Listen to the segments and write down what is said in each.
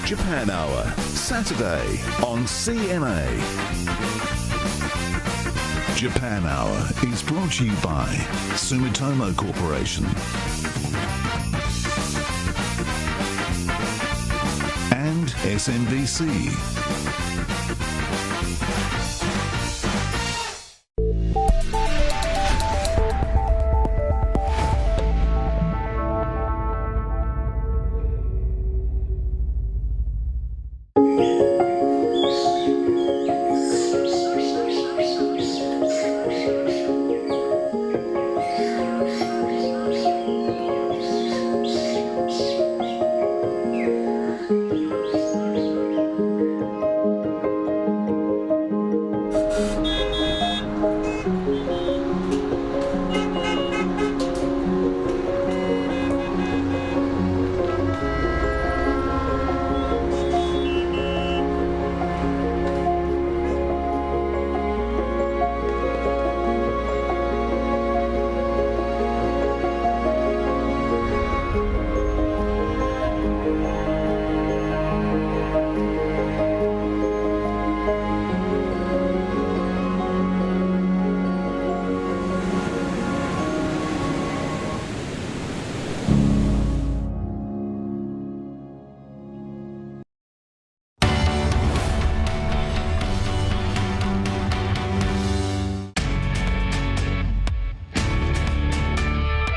Japan Hour, Saturday on CNA. Japan Hour is brought to you by Sumitomo Corporation and SMBC.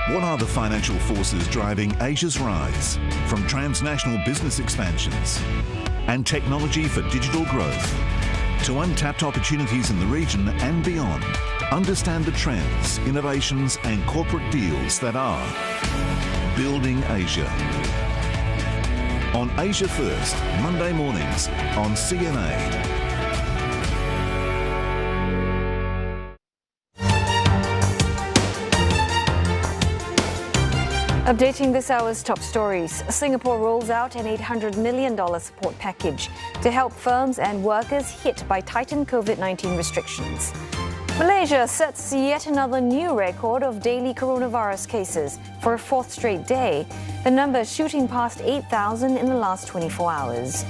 What are the financial forces driving Asia's rise, from transnational business expansions and technology for digital growth to untapped opportunities in the region and beyond? Understand the trends, innovations and corporate deals that are building Asia. On Asia First, Monday mornings on CNA. Updating this hour's top stories, Singapore rolls out an $800 million support package to help firms and workers hit by tightened COVID-19 restrictions. Malaysia sets yet another new record of daily coronavirus cases for a fourth straight day, the number shooting past 8,000 in the last 24 hours.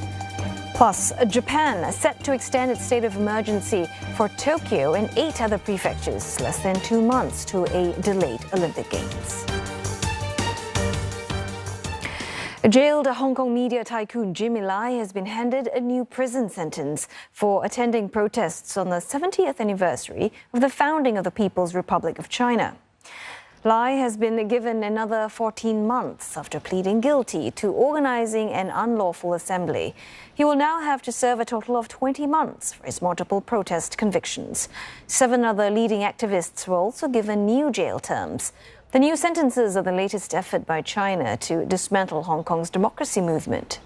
Plus, Japan set to extend its state of emergency for Tokyo and 8 other prefectures, less than 2 months to a delayed Olympic Games. Jailed Hong Kong media tycoon Jimmy Lai has been handed a new prison sentence for attending protests on the 70th anniversary of the founding of the People's Republic of China. Lai has been given another 14 months after pleading guilty to organizing an unlawful assembly. He will now have to serve a total of 20 months for his multiple protest convictions. 7 other leading activists were also given new jail terms. The new sentences are the latest effort by China to dismantle Hong Kong's democracy movement.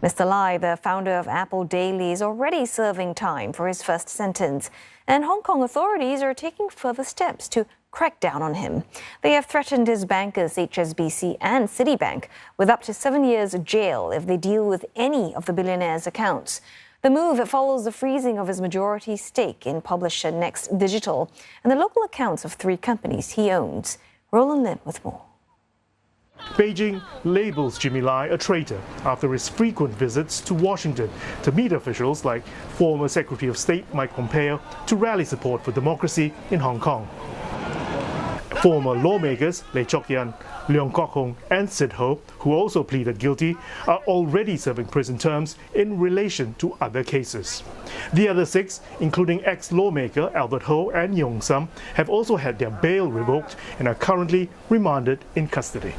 Mr. Lai, the founder of Apple Daily, is already serving time for his first sentence, and Hong Kong authorities are taking further steps to crack down on him. They have threatened his bankers HSBC and Citibank with up to 7 years jail if they deal with any of the billionaire's accounts. The move follows the freezing of his majority stake in publisher Next Digital and the local accounts of 3 companies he owns. Roland Lim with more. Beijing labels Jimmy Lai a traitor after his frequent visits to Washington to meet officials like former Secretary of State Mike Pompeo to rally support for democracy in Hong Kong. Former lawmakers Lee Chok-yan, Leong Kok Hong and Sid Ho, who also pleaded guilty, are already serving prison terms in relation to other cases. The other 6, including ex-lawmaker Albert Ho and Yong Sum, have also had their bail revoked and are currently remanded in custody.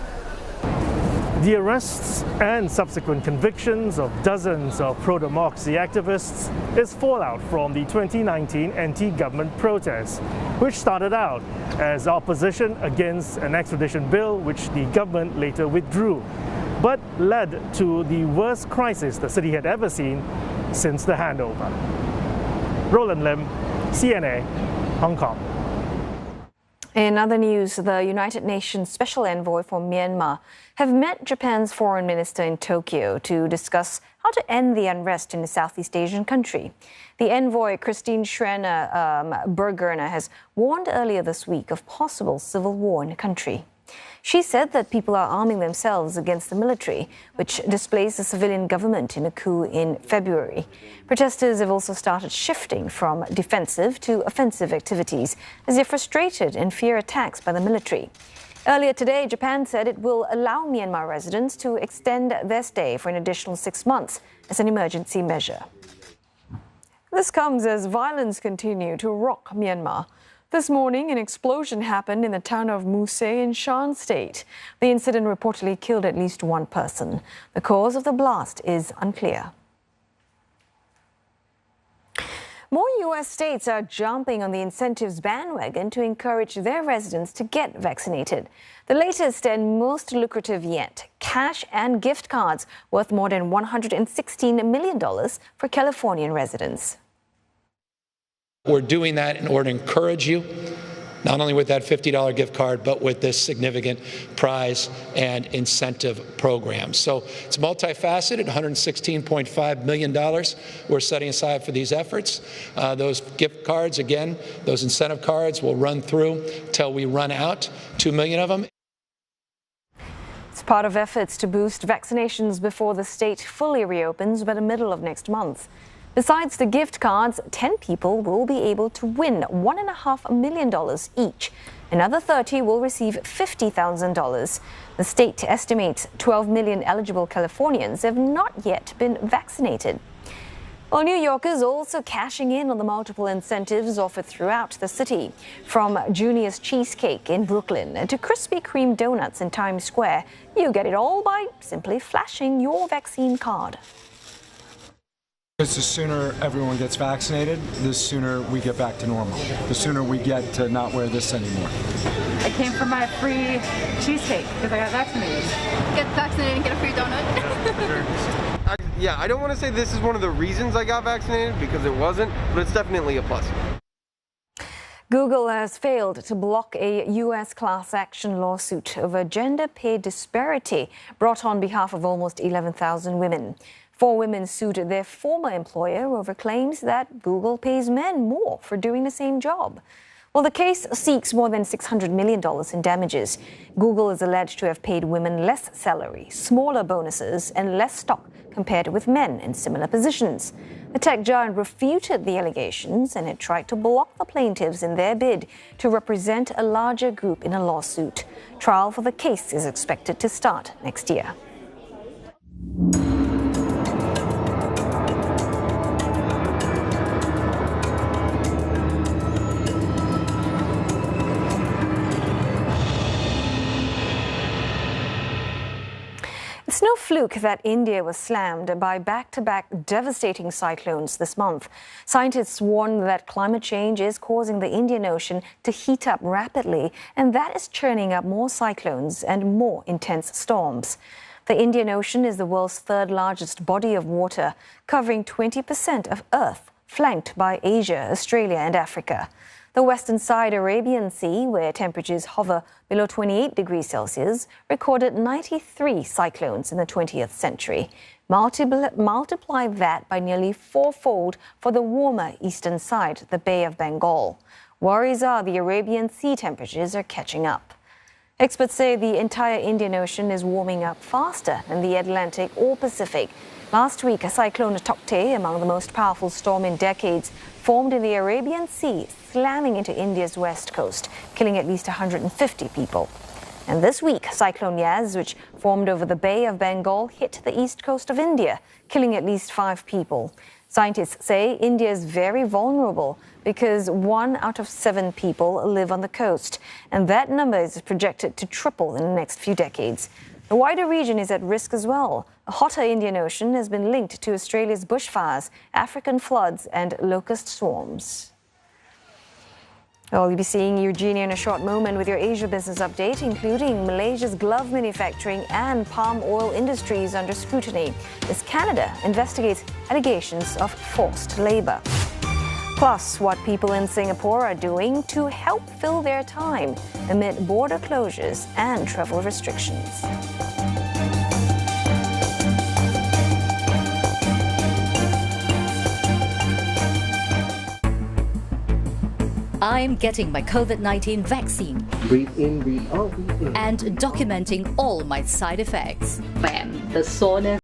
The arrests and subsequent convictions of dozens of pro-democracy activists is fallout from the 2019 anti-government protests, which started out as opposition against an extradition bill which the government later withdrew, but led to the worst crisis the city had ever seen since the handover. Roland Lim, CNA, Hong Kong. In other news, the United Nations Special Envoy for Myanmar have met Japan's foreign minister in Tokyo to discuss how to end the unrest in the Southeast Asian country. The envoy, Christine Schreiner Burgener, has warned earlier this week of possible civil war in the country. She said that people are arming themselves against the military, which displaced the civilian government in a coup in February. Protesters have also started shifting from defensive to offensive activities as they're frustrated and fear attacks by the military. Earlier today, Japan said it will allow Myanmar residents to extend their stay for an additional 6 months as an emergency measure. This comes as violence continues to rock Myanmar. This morning, an explosion happened in the town of Muse in Shan State. The incident reportedly killed at least one person. The cause of the blast is unclear. More U.S. states are jumping on the incentives bandwagon to encourage their residents to get vaccinated. The latest and most lucrative yet, cash and gift cards worth more than $116 million for Californian residents. We're doing that in order to encourage you, not only with that $50 gift card, but with this significant prize and incentive program. So it's multifaceted, $116.5 million we're setting aside for these efforts. Those gift cards, again, those incentive cards will run through till we run out, 2 million of them. It's part of efforts to boost vaccinations before the state fully reopens by the middle of next month. Besides the gift cards, 10 people will be able to win $1.5 million each. Another 30 will receive $50,000. The state estimates 12 million eligible Californians have not yet been vaccinated. Well, New Yorkers also cashing in on the multiple incentives offered throughout the city. From Junior's Cheesecake in Brooklyn to Krispy Kreme donuts in Times Square, you get it all by simply flashing your vaccine card. Because the sooner everyone gets vaccinated, the sooner we get back to normal. The sooner we get to not wear this anymore. I came for my free cheesecake because I got vaccinated. Get vaccinated and get a free donut. Yeah, I don't want to say this is one of the reasons I got vaccinated because it wasn't, but it's definitely a plus. Google has failed to block a U.S. class action lawsuit over gender pay disparity brought on behalf of almost 11,000 women. 4 women sued their former employer over claims that Google pays men more for doing the same job. Well, the case seeks more than $600 million in damages. Google is alleged to have paid women less salary, smaller bonuses, and less stock compared with men in similar positions. The tech giant refuted the allegations and had tried to block the plaintiffs in their bid to represent a larger group in a lawsuit. Trial for the case is expected to start next year. It's no fluke that India was slammed by back-to-back devastating cyclones this month. Scientists warn that climate change is causing the Indian Ocean to heat up rapidly, and that is churning up more cyclones and more intense storms. The Indian Ocean is the world's third largest body of water, covering 20% of Earth, flanked by Asia, Australia, and Africa. The western side Arabian Sea, where temperatures hover below 28 degrees Celsius, recorded 93 cyclones in the 20th century. Multiply that by nearly 4-fold for the warmer eastern side, the Bay of Bengal. Worries are the Arabian Sea temperatures are catching up. Experts say the entire Indian Ocean is warming up faster than the Atlantic or Pacific. Last week, a cyclone Taukte, among the most powerful storm in decades, formed in the Arabian Sea, slamming into India's west coast, killing at least 150 people. And this week, Cyclone Yas, which formed over the Bay of Bengal, hit the east coast of India, killing at least 5 people. Scientists say India is very vulnerable because 1 out of 7 people live on the coast, and that number is projected to triple in the next few decades. The wider region is at risk as well. A hotter Indian Ocean has been linked to Australia's bushfires, African floods, and locust swarms. Well, you'll be seeing Eugenia in a short moment with your Asia Business Update, including Malaysia's glove manufacturing and palm oil industries under scrutiny as Canada investigates allegations of forced labor. Plus, what people in Singapore are doing to help fill their time amid border closures and travel restrictions. time getting my COVID-19 vaccine. Breathe in, breathe out, breathe in. And documenting all my side effects. Bam, the soreness